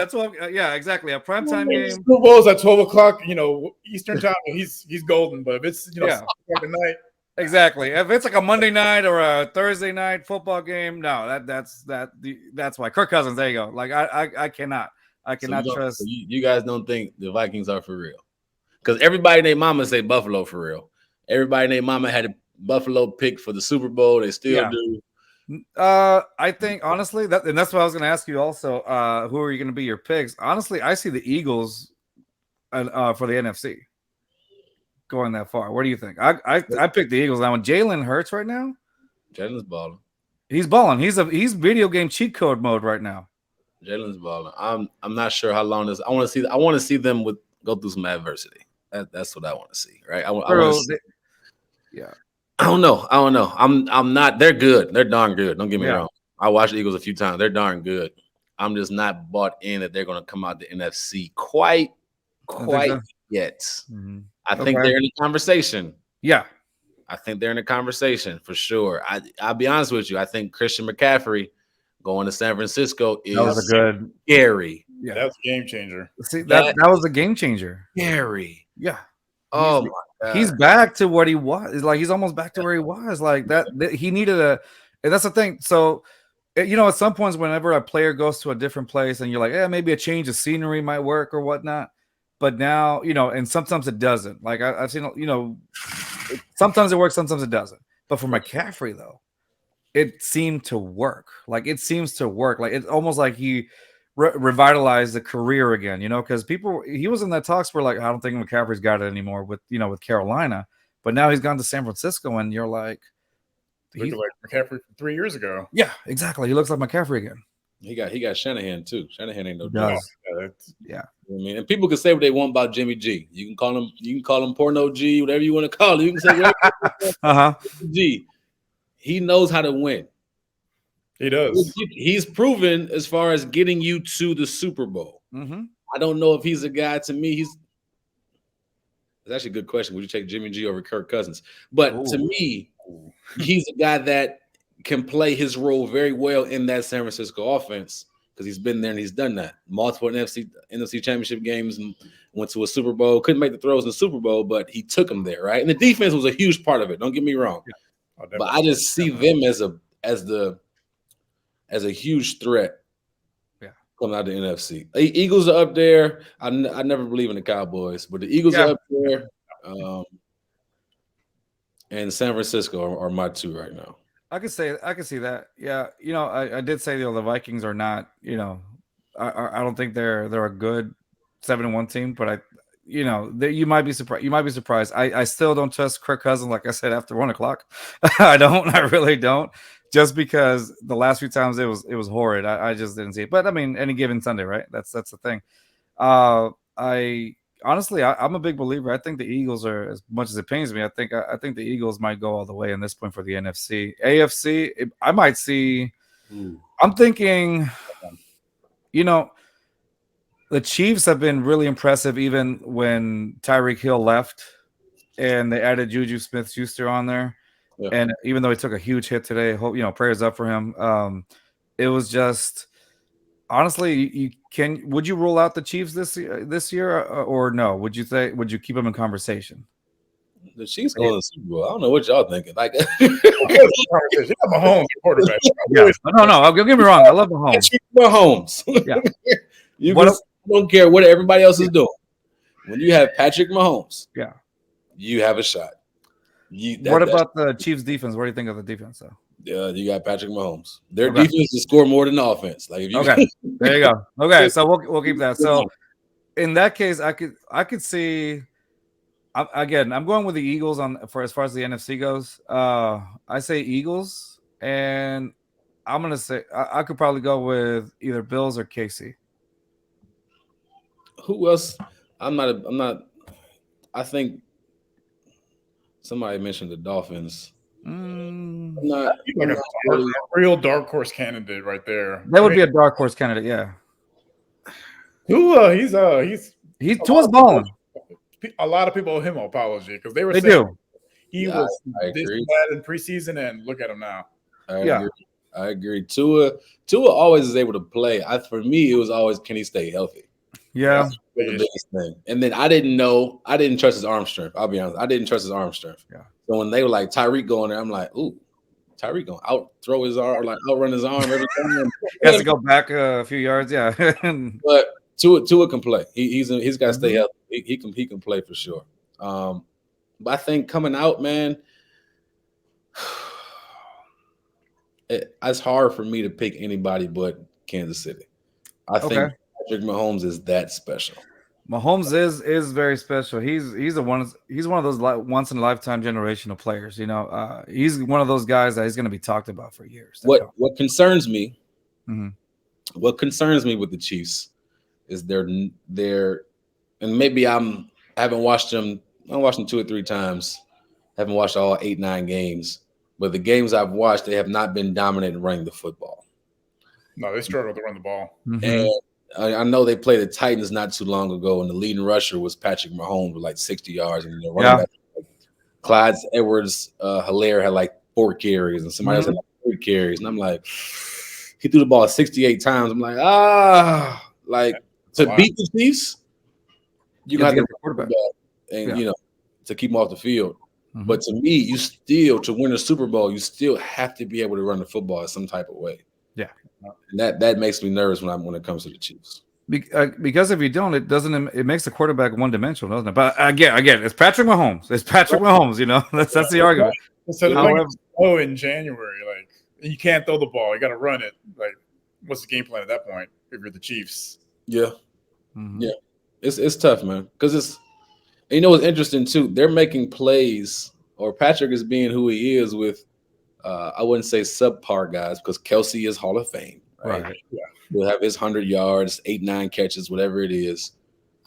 at 12. Yeah, exactly. A primetime game. Super Bowl's at 12 o'clock, Eastern time. He's golden. But if it's 6 o'clock at night. Exactly. If it's like a Monday night or a Thursday night football game, no, that's why. Kirk Cousins, there you go. Like I cannot trust. So you guys don't think the Vikings are for real? Because everybody named mama say Buffalo for real. Everybody named mama had a Buffalo pick for the Super Bowl. They still do. I think honestly and that's what I was going to ask you also. Who are you going to be your picks? Honestly, I see the Eagles for the NFC. Going that far. What do you think? I picked the Eagles now. When Jalen Hurts right now, Jalen's balling. He's balling. He's video game cheat code mode right now. Jalen's balling. I'm not sure how long this. I want to see them go through some adversity. That's what I want to see. Right. I don't know. I'm not. They're good. They're darn good. Don't get me wrong. I watched the Eagles a few times. They're darn good. I'm just not bought in that they're going to come out the NFC quite yet. Mm-hmm. I think they're in the conversation. Yeah. I think they're in a conversation for sure. I'll be honest with you. I think Christian McCaffrey going to San Francisco is scary. Yeah, that was a game changer. See, that was a game changer. Scary. Yeah. Oh my God. He's back to what he was. Like, he's almost back to where he was. Like that he needed and that's the thing. So, at some points, whenever a player goes to a different place and you're like, maybe a change of scenery might work or whatnot. But now, and sometimes it doesn't. Like I've seen, sometimes it works, sometimes it doesn't. But for McCaffrey, though, it seemed to work. Like it seems to work. Like it's almost like he revitalized the career again. Because he was in that talks where like I don't think McCaffrey's got it anymore with Carolina. But now he's gone to San Francisco, and you're like, looking like McCaffrey from 3 years ago. Yeah, exactly. He looks like McCaffrey again. He got Shanahan too. Shanahan ain't no dog. Yeah. I mean, and people can say what they want about Jimmy G. You can call him Porno G, whatever you want to call him. You can say whatever. G. He knows how to win. He does. He's proven as far as getting you to the Super Bowl. Mm-hmm. I don't know if he's a guy. To me, it's actually a good question. Would you take Jimmy G over Kirk Cousins? But to me, he's a guy that can play his role very well in that San Francisco offense because he's been there and he's done that. Multiple NFC championship games and went to a Super Bowl. Couldn't make the throws in the Super Bowl, but he took them there, right? And the defense was a huge part of it. Don't get me wrong. Yeah. But I just see them as a huge threat. Yeah, coming out of the NFC. Eagles are up there. I never believe in the Cowboys, but the Eagles are up there. And San Francisco are my two right now. I can see that. Yeah, I did say the Vikings are not. I don't think they're a good 7-1 team, but you know, you might be surprised. You might be surprised. I still don't trust Kirk Cousins. Like I said, after 1:00, I don't. I really don't. Just because the last few times it was horrid. I just didn't see it. But I mean, any given Sunday, right? That's the thing. I honestly, I'm a big believer. I think the Eagles are, as much as it pains me, I think the Eagles might go all the way in this point for the NFC. AFC, I might see. I'm thinking, you know, the Chiefs have been really impressive, even when Tyreek Hill left and they added Juju Smith-Schuster on there. Yeah. And even though he took a huge hit today, hope prayers up for him. It was just. Honestly, would you rule out the Chiefs this year or no? Would you keep them in conversation? The Chiefs going to the Super Bowl. I don't know what y'all thinking. Like, you got Mahomes quarterback. Yeah. No. Don't get me wrong. I love Mahomes. Mahomes. Yeah. Don't care what everybody else is doing. When you have Patrick Mahomes, yeah, you have a shot. What about the Chiefs defense? What do you think of the defense, though? You got Patrick Mahomes. Their defense will score more than the offense. Like if you there you go. Okay, so we'll keep that. So in that case, I could see. I'm going with the Eagles as far as the NFC goes. I say Eagles, and I'm gonna say I could probably go with either Bills or KC. Who else? I'm not. I think somebody mentioned the Dolphins. Not like a real dark horse candidate right there. That would be a dark horse candidate, yeah. Tua, Tua's balling. A lot of people owe him an apology because they saying he was this bad in preseason, and look at him now. I agree. Tua always is able to play. For me, it was always, can he stay healthy? Yeah, that's the biggest thing. And then I didn't trust his arm strength. I'll be honest, I didn't trust his arm strength. Yeah. So when they were like Tyreek going there, I'm like, ooh, Tyreek gonna out-throw his arm, like outrun his arm every time. He has to go back a few yards, yeah. But Tua can play. He's got to stay healthy. He can play for sure. But I think coming out, man, it's hard for me to pick anybody but Kansas City. I think Patrick Mahomes is that special. Mahomes is very special. He's one of those once in a lifetime generational players. You know, he's one of those guys that he's going to be talked about for years. What concerns me? Mm-hmm. What concerns me with the Chiefs is they're and maybe I haven't watched them. I watched them 2 or 3 times. Haven't watched all 8-9 games, but the games I've watched, they have not been dominant in running the football. No, they struggled to run the ball. Mm-hmm. And I know they played the Titans not too long ago, and the leading rusher was Patrick Mahomes with like 60 yards, and the running back, like Clyde Edwards-Helaire had like 4 carries, and somebody else had like 3 carries, and I'm like, he threw the ball 68 times. I'm like, to beat the Chiefs, you got to get the quarterback, and to keep him off the field. Mm-hmm. But to me, to win a Super Bowl, you still have to be able to run the football in some type of way. Yeah. And that makes me nervous when it comes to the Chiefs. Because if you don't, it makes the quarterback one-dimensional, doesn't it? But again, it's Patrick Mahomes. It's Patrick Mahomes. You know, that's the argument. So in January, like you can't throw the ball, you got to run it. Like, what's the game plan at that point if you're the Chiefs? Yeah, yeah, it's tough, man. Because what's interesting too? They're making plays, or Patrick is being who he is with. I wouldn't say subpar guys because Kelsey is Hall of Fame. Right. Yeah. He'll have his 100 yards, 8-9 catches, whatever it is.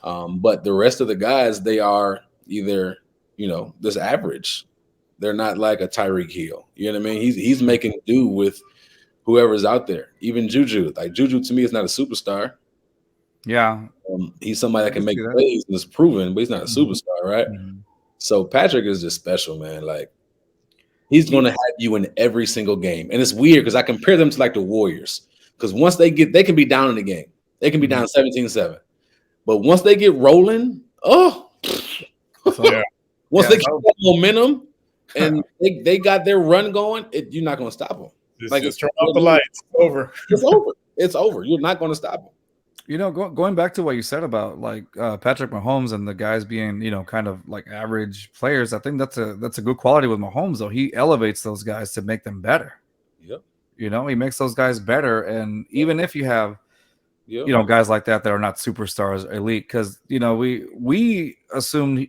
But the rest of the guys, they are either, this average. They're not like a Tyreek Hill. You know what I mean? He's making do with whoever's out there. Even Juju. Like Juju to me is not a superstar. Yeah. He's somebody that can make plays and is proven, but he's not a superstar, right? Mm-hmm. So Patrick is just special, man. Like, he's going to have you in every single game. And it's weird because I compare them to like the Warriors. Because once they can be down in the game. They can be down 17-7. But once they get rolling, once they get that momentum and they got their run going, you're not going to stop them. Just turn off the lights. It's over. It's over. It's over. You're not going to stop them. Going back to what you said about like Patrick Mahomes and the guys being, kind of like average players, I think that's a good quality with Mahomes, though. He elevates those guys to make them better. Yep. He makes those guys better. And even if you have you know, guys like that are not superstars, elite. Because you know, we assumed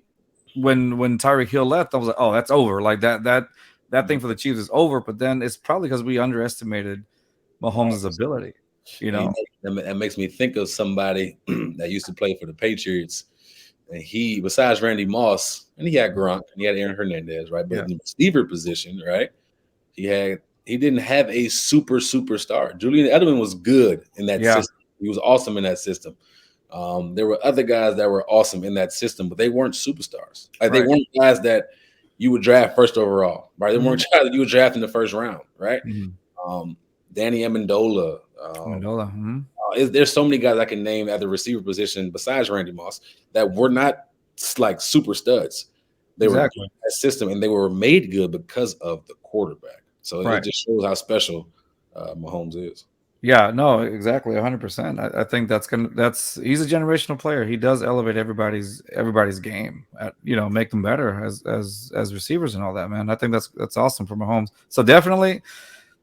when Tyreek Hill left, I was like, oh, that's over. Like that thing for the Chiefs is over. But then it's probably because we underestimated Mahomes' ability. You know, that makes me think of somebody that used to play for the Patriots. And he, besides Randy Moss, and he had Gronk, and he had Aaron Hernandez, right? But in the receiver position, right, he didn't have a superstar. Julian Edelman was good in that system. He was awesome in that system. There were other guys that were awesome in that system, but they weren't superstars. Like they weren't guys that you would draft first overall, right? They weren't guys that you would draft in the first round, right? Danny Amendola. There's so many guys I can name at the receiver position besides Randy Moss that were not like super studs. They were in that system, and they were made good because of the quarterback. So it just shows how special Mahomes is. Yeah, no, exactly, 100%. I think he's a generational player. He does elevate everybody's game, you know, make them better as receivers and all that, man. I think that's awesome for Mahomes. So definitely,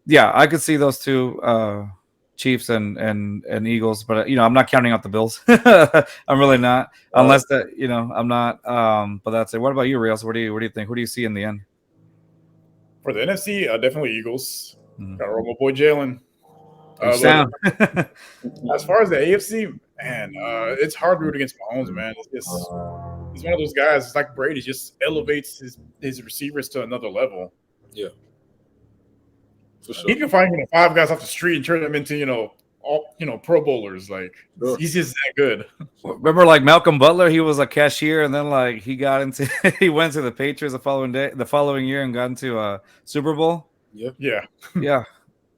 yeah, I could see those two, Chiefs and Eagles, but you know, I'm not counting out the Bills. I'm really not, unless that, you know, I'm not. But that's it. What about you, Rios? What do you think? Who do you see in the end? For the NFC, definitely Eagles. Got to roll my boy Jalen. As far as the AFC, man, it's hard to root against Mahomes, man. He's one of those guys. It's like Brady, just elevates his receivers to another level. Yeah, for sure. He can find 5 guys off the street and turn them into all Pro Bowlers. Like he's just that good. Remember, like Malcolm Butler, he was a cashier, and then like he went to the Patriots the following year and got into a Super Bowl. Yeah.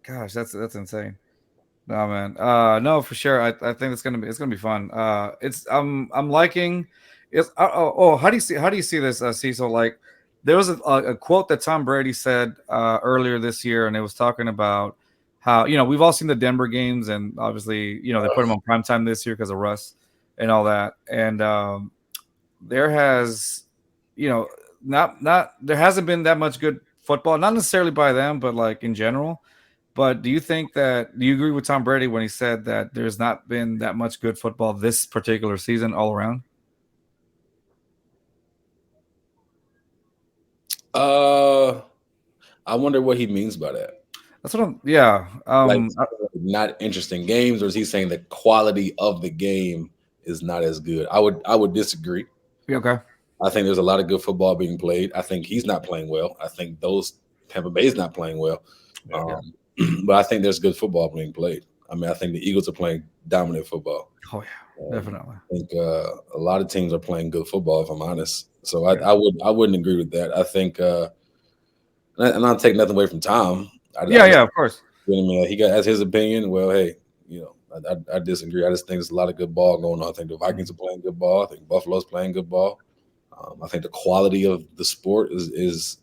Gosh, that's insane. No, man. No, for sure. I think it's gonna be fun. I'm liking it. How do you see this, Cecil? Like, there was a quote that Tom Brady said earlier this year, and it was talking about how, you know, we've all seen the Denver games, and obviously, you know, they put them on primetime this year because of Russ and all that. And there has, you know, there hasn't been that much good football, not necessarily by them, but like in general. But do you agree with Tom Brady when he said that there's not been that much good football this particular season all around? I wonder what he means by that. That's what I'm. Not interesting games, or is he saying the quality of the game is not as good? I would disagree. Okay. I think there's a lot of good football being played. I think he's not playing well. I think Tampa Bay's not playing well. But I think there's good football being played. I mean, I think the Eagles are playing dominant football. Oh yeah, definitely. I think a lot of teams are playing good football, if I'm honest. So I wouldn't agree with that. I think, and I'm not taking nothing away from Tom. Of course. You know what I mean? He has his opinion. Well, hey, you know, I disagree. I just think there's a lot of good ball going on. I think the Vikings are playing good ball. I think Buffalo's playing good ball. I think the quality of the sport is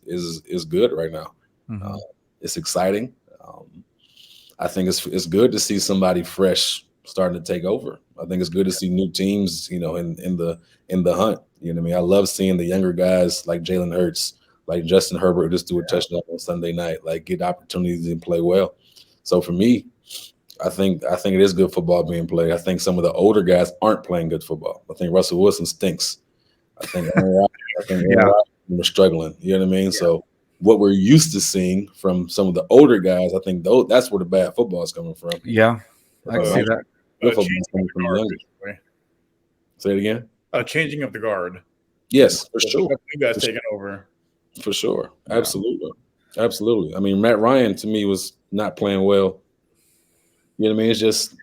good right now. It's exciting. I think it's good to see somebody fresh starting to take over. I think it's good to see new teams, you know, in the hunt. You know what I mean? I love seeing the younger guys like Jalen Hurts, like Justin Herbert, just do a touchdown on Sunday night, like get opportunities and play well. So for me, I think it is good football being played. I think some of the older guys aren't playing good football. I think Russell Wilson stinks. I think Aaron Rodgers are struggling. You know what I mean? Yeah. So what we're used to seeing from some of the older guys, I think that's where the bad football is coming from. Yeah, I can see that. Good football is coming from the younger. Say it again. Changing of the guard. Yes, for sure. You guys taking over. For sure. Absolutely. Absolutely. I mean, Matt Ryan to me was not playing well. You know what I mean? It's just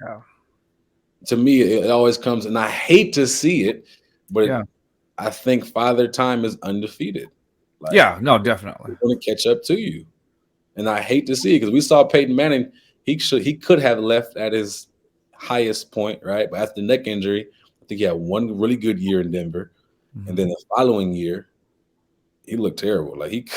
to me, it always comes, and I hate to see it, but I think Father Time is undefeated. Like, definitely. He's going to catch up to you. And I hate to see it because we saw Peyton Manning. He could have left at his highest point, right? But after the neck injury, I think he had one really good year in Denver. And then the following year, he looked terrible. Like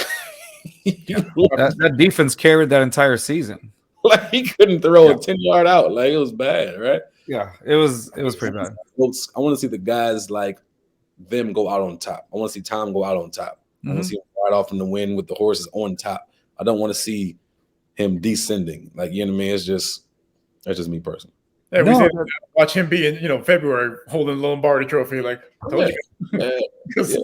that defense carried that entire season. Like he couldn't throw a 10-yard out. Like it was bad, right? Yeah, it was pretty bad. I want to see the guys like them go out on top. I want to see Tom go out on top. I want to see him ride off in the wind with the horses on top. I don't want to see him descending. Like, you know what I mean? That's just me personally. Yeah, we No, say watch him be in February holding the Lombardi Trophy. Like told you, because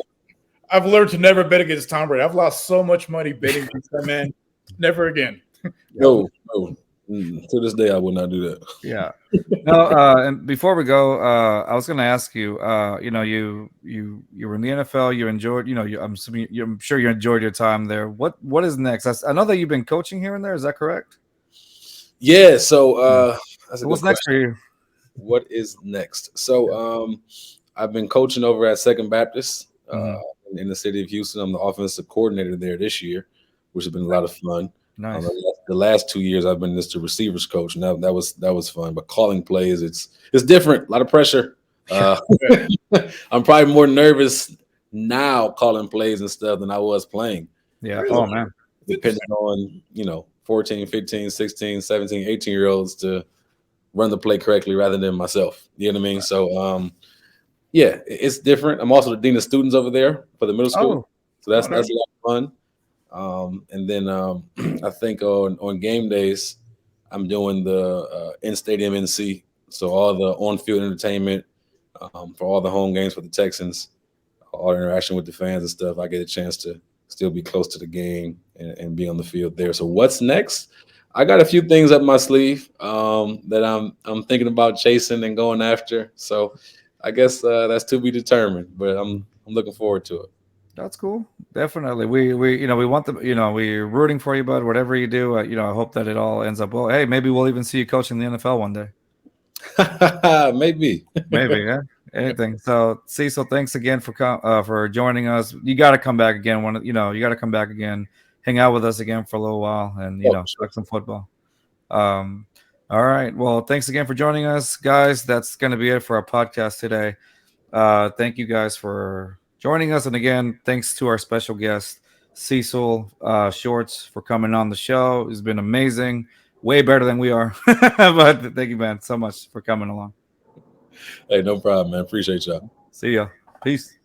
I've learned to never bet against Tom Brady. I've lost so much money betting against that man. Never again. No. To this day, I would not do that. yeah. No, and before we go, I was going to ask you. You were in the NFL. You enjoyed. I'm sure you enjoyed your time there. What is next? I know that you've been coaching here and there. Is that correct? Yeah. So that's a What's good next question. for you? What is next? So I've been coaching over at Second Baptist in the city of Houston. I'm the offensive coordinator there this year, which has been a lot of fun. Nice. The last 2 years I've been just the receivers coach, and that was fun. But calling plays, it's different. A lot of pressure. I'm probably more nervous now calling plays and stuff than I was playing. Yeah. Oh man. Depending on 14, 15, 16, 17, 18-year-olds to run the play correctly rather than myself. You know what I mean? Right. So yeah, it's different. I'm also the dean of students over there for the middle school. So that's a lot of fun. And then I think on game days, I'm doing the in-stadium NC. So all the on-field entertainment for all the home games for the Texans, all interaction with the fans and stuff. I get a chance to still be close to the game and be on the field there. So what's next? I got a few things up my sleeve that I'm thinking about chasing and going after. So I guess that's to be determined, but I'm looking forward to it. That's cool. Definitely. We want we're rooting for you, bud. Whatever you do, I hope that it all ends up well. Hey, maybe we'll even see you coaching the NFL one day. Maybe, yeah. Anything. So, Cecil, thanks again for joining us. You got to come back again. You got to come back again, hang out with us again for a little while, and talk some football. All right. Well, thanks again for joining us, guys. That's going to be it for our podcast today. Thank you guys for joining us, and again, thanks to our special guest, Cecil Shorts, for coming on the show. It's been amazing. Way better than we are. But thank you, man, so much for coming along. Hey, no problem, man. Appreciate y'all. See ya. Peace.